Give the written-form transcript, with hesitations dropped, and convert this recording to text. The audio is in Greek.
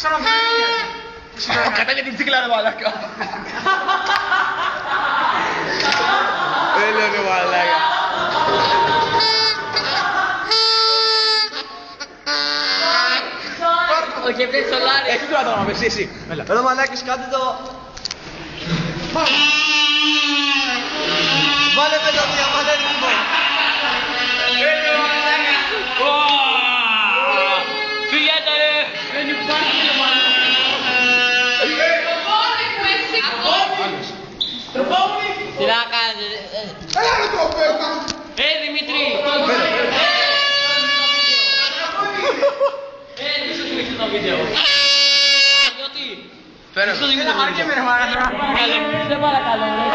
Σαν να βγει. Κατά για την τσίκλα ρε μαλάκα. Έλα ρε μαλάκα. Ο Κεπτές Σολάρης. Έχει τώρα το να πες εσύ. Έλα μαλάκες, κάντε το. Βάλε μελωδία, βάλε ρυθμό. Φύγετε ρε. Δεν υπάρχει ρε μάλλον. Τι να κάνετε. Έλα ρε το πέρα. Δημήτρη. Μισό κλείσει το βίντεο. Γιατί. Φέρε. Μισό Δημήτρη. Σε παρακαλώ.